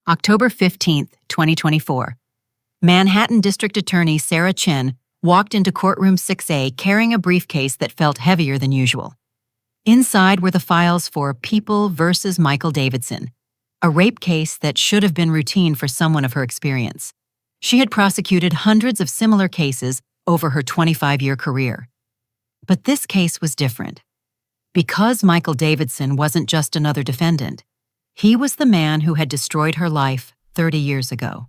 October 15, 2024. Manhattan District Attorney Sarah Chen walked into Courtroom 6A carrying a briefcase that felt heavier than usual. Inside were the files for People versus Michael Davidson, a rape case that should have been routine for someone of her experience. She had prosecuted hundreds of similar cases over her 25-year career. But this case was different. Because Michael Davidson wasn't just another defendant, he was the man who had destroyed her life 30 years ago.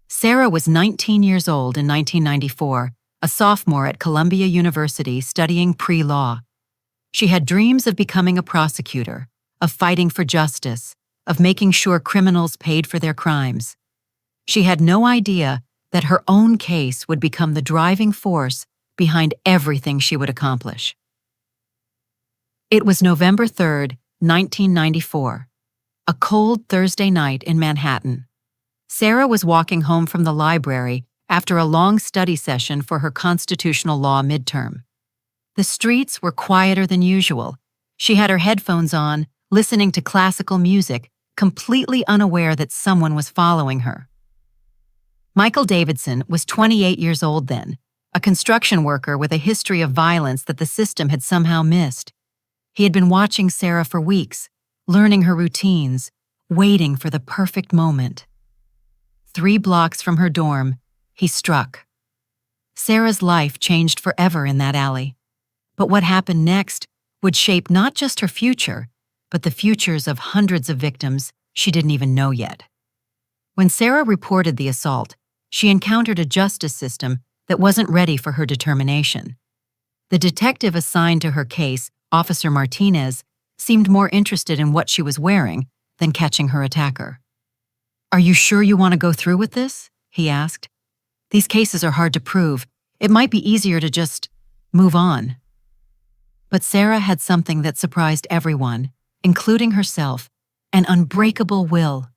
Sarah was 19 years old in 1994, a sophomore at Columbia University studying pre-law. She had dreams of becoming a prosecutor, of fighting for justice, of making sure criminals paid for their crimes. She had no idea that her own case would become the driving force behind everything she would accomplish. It was November 3, 1994, a cold Thursday night in Manhattan. Sarah was walking home from the library after a long study session for her constitutional law midterm. The streets were quieter than usual. She had her headphones on, listening to classical music, completely unaware that someone was following her. Michael Davidson was 28 years old then, a construction worker with a history of violence that the system had somehow missed. He had been watching Sarah for weeks, learning her routines, waiting for the perfect moment. 3 blocks from her dorm, he struck. Sarah's life changed forever in that alley. But what happened next would shape not just her future, but the futures of hundreds of victims she didn't even know yet. When Sarah reported the assault, she encountered a justice system that wasn't ready for her determination. The detective assigned to her case, Officer Martinez, seemed more interested in what she was wearing than catching her attacker. "Are you sure you want to go through with this?" he asked. "These cases are hard to prove. It might be easier to just move on." But Sarah had something that surprised everyone, including herself, an unbreakable will.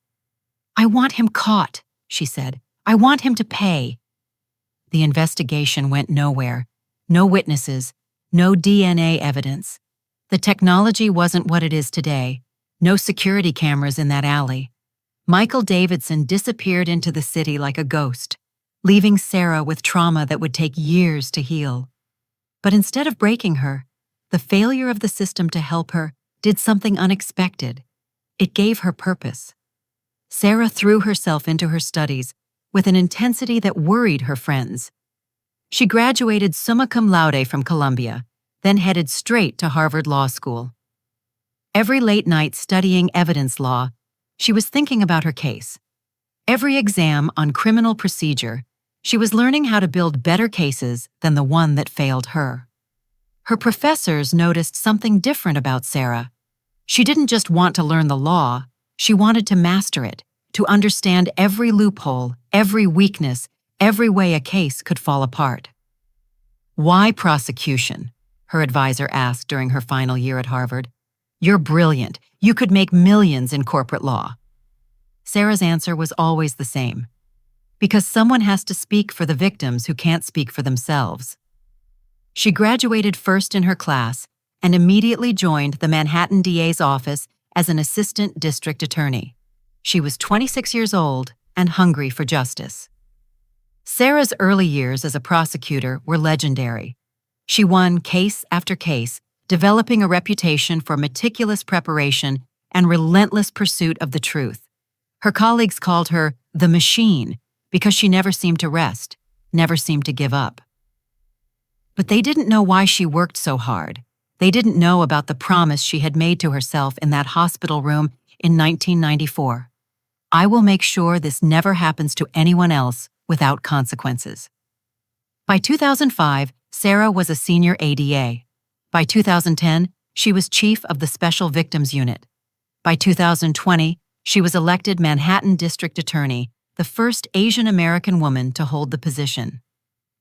"I want him caught," she said. "I want him to pay." The investigation went nowhere. No witnesses, no DNA evidence. The technology wasn't what it is today. No security cameras in that alley. Michael Davidson disappeared into the city like a ghost, leaving Sarah with trauma that would take years to heal. But instead of breaking her, the failure of the system to help her did something unexpected. It gave her purpose. Sarah threw herself into her studies with an intensity that worried her friends. She graduated summa cum laude from Columbia, then headed straight to Harvard Law School. Every late night studying evidence law, she was thinking about her case. Every exam on criminal procedure, she was learning how to build better cases than the one that failed her. Her professors noticed something different about Sarah. She didn't just want to learn the law, she wanted to master it, to understand every loophole, every weakness, every way a case could fall apart. "Why prosecution?" her advisor asked during her final year at Harvard. "You're brilliant. You could make millions in corporate law." Sarah's answer was always the same. Because someone has to speak for the victims who can't speak for themselves. She graduated first in her class and immediately joined the Manhattan DA's office as an assistant district attorney. She was 26 years old and hungry for justice. Sarah's early years as a prosecutor were legendary. She won case after case, developing a reputation for meticulous preparation and relentless pursuit of the truth. Her colleagues called her the machine because she never seemed to rest, never seemed to give up. But they didn't know why she worked so hard. They didn't know about the promise she had made to herself in that hospital room in 1994. "I will make sure this never happens to anyone else without consequences." By 2005, Sarah was a senior ADA. By 2010, she was chief of the Special Victims Unit. By 2020, she was elected Manhattan District Attorney, the first Asian American woman to hold the position.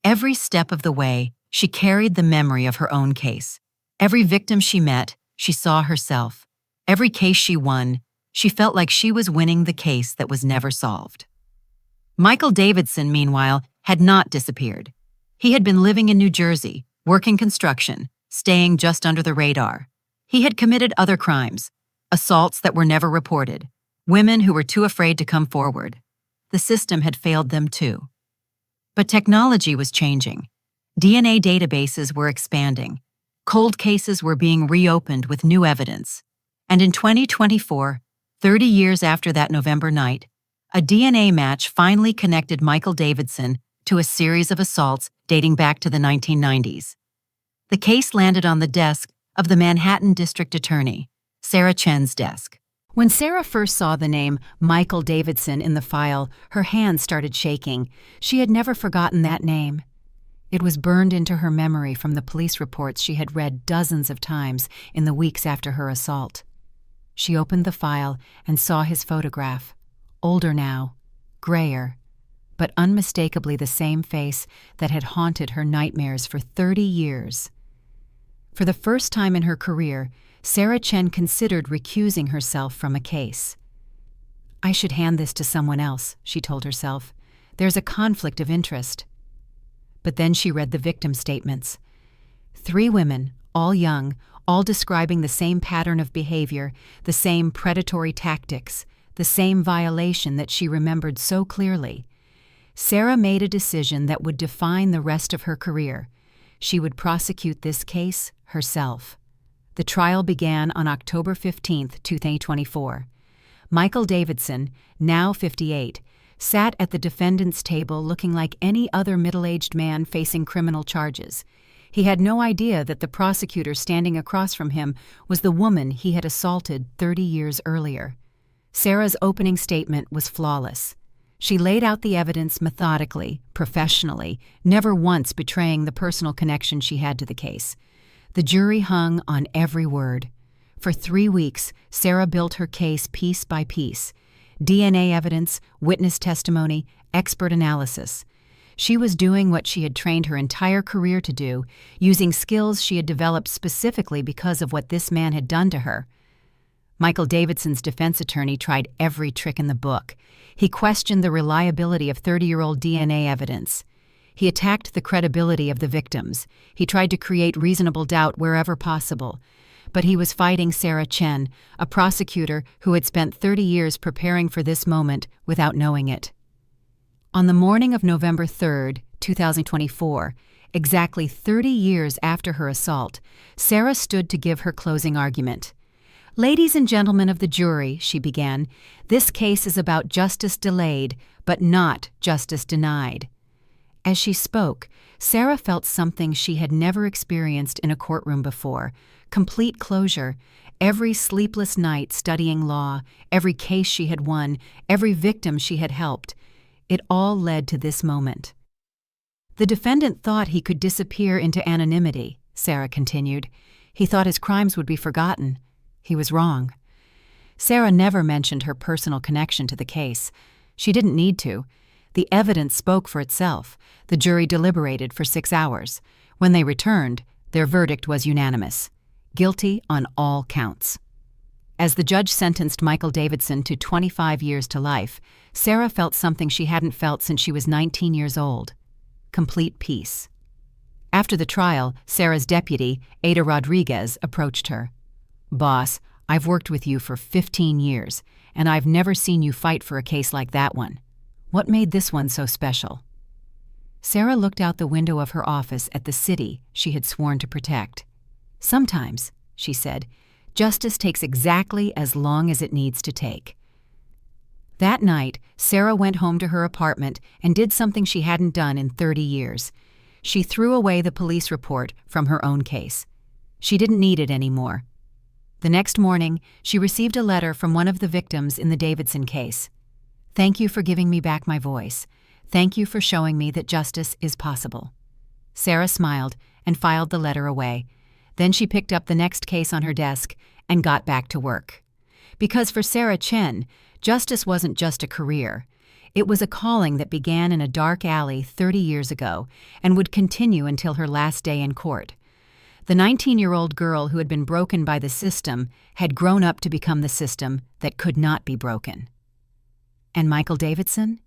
Every step of the way, she carried the memory of her own case. Every victim she met, she saw herself. Every case she won, she felt like she was winning the case that was never solved. Michael Davidson, meanwhile, had not disappeared. He had been living in New Jersey, working construction, staying just under the radar. He had committed other crimes, assaults that were never reported, women who were too afraid to come forward. The system had failed them too. But technology was changing. DNA databases were expanding. Cold cases were being reopened with new evidence. And in 2024, 30 years after that November night, a DNA match finally connected Michael Davidson to a series of assaults dating back to the 1990s. The case landed on the desk of the Manhattan District Attorney, Sarah Chen's desk. When Sarah first saw the name Michael Davidson in the file, her hands started shaking. She had never forgotten that name. It was burned into her memory from the police reports she had read dozens of times in the weeks after her assault. She opened the file and saw his photograph. Older now, grayer, but unmistakably the same face that had haunted her nightmares for 30 years. For the first time in her career, Sarah Chen considered recusing herself from a case. "I should hand this to someone else," she told herself. "There's a conflict of interest." But then she read the victim statements. 3 women, all young, all describing the same pattern of behavior, the same predatory tactics, the same violation that she remembered so clearly. Sarah made a decision that would define the rest of her career. She would prosecute this case herself. The trial began on October 15, 2024. Michael Davidson, now 58, sat at the defendant's table looking like any other middle-aged man facing criminal charges. He had no idea that the prosecutor standing across from him was the woman he had assaulted 30 years earlier. Sarah's opening statement was flawless. She laid out the evidence methodically, professionally, never once betraying the personal connection she had to the case. The jury hung on every word. For 3 weeks, Sarah built her case piece by piece. DNA evidence, witness testimony, expert analysis. She was doing what she had trained her entire career to do, using skills she had developed specifically because of what this man had done to her. Michael Davidson's defense attorney tried every trick in the book. He questioned the reliability of 30-year-old DNA evidence. He attacked the credibility of the victims. He tried to create reasonable doubt wherever possible. But he was fighting Sarah Chen, a prosecutor who had spent 30 years preparing for this moment without knowing it. On the morning of November 3, 2024, exactly 30 years after her assault, Sarah stood to give her closing argument. "Ladies and gentlemen of the jury," she began, "this case is about justice delayed, but not justice denied." As she spoke, Sarah felt something she had never experienced in a courtroom before: complete closure. Every sleepless night studying law, every case she had won, every victim she had helped, it all led to this moment. "The defendant thought he could disappear into anonymity," Sarah continued. "He thought his crimes would be forgotten. He was wrong." Sarah never mentioned her personal connection to the case. She didn't need to. The evidence spoke for itself. The jury deliberated for 6 hours. When they returned, their verdict was unanimous: guilty on all counts. As the judge sentenced Michael Davidson to 25 years to life, Sarah felt something she hadn't felt since she was 19 years old: complete peace. After the trial, Sarah's deputy, Ada Rodriguez, approached her. "Boss, I've worked with you for 15 years, and I've never seen you fight for a case like that one. What made this one so special?" Sarah looked out the window of her office at the city she had sworn to protect. "Sometimes," she said, "justice takes exactly as long as it needs to take." That night, Sarah went home to her apartment and did something she hadn't done in 30 years. She threw away the police report from her own case. She didn't need it anymore. The next morning, she received a letter from one of the victims in the Davidson case. "Thank you for giving me back my voice. Thank you for showing me that justice is possible." Sarah smiled and filed the letter away. Then she picked up the next case on her desk and got back to work. Because for Sarah Chen, justice wasn't just a career. It was a calling that began in a dark alley 30 years ago and would continue until her last day in court. The 19-year-old girl who had been broken by the system had grown up to become the system that could not be broken. And Michael Davidson?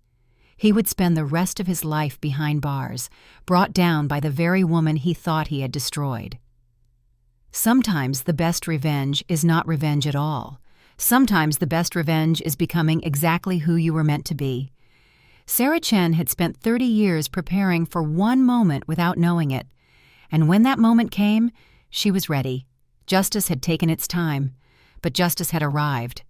He would spend the rest of his life behind bars, brought down by the very woman he thought he had destroyed. Sometimes the best revenge is not revenge at all. Sometimes the best revenge is becoming exactly who you were meant to be. Sarah Chen had spent 30 years preparing for one moment without knowing it. And when that moment came, she was ready. Justice had taken its time, but justice had arrived.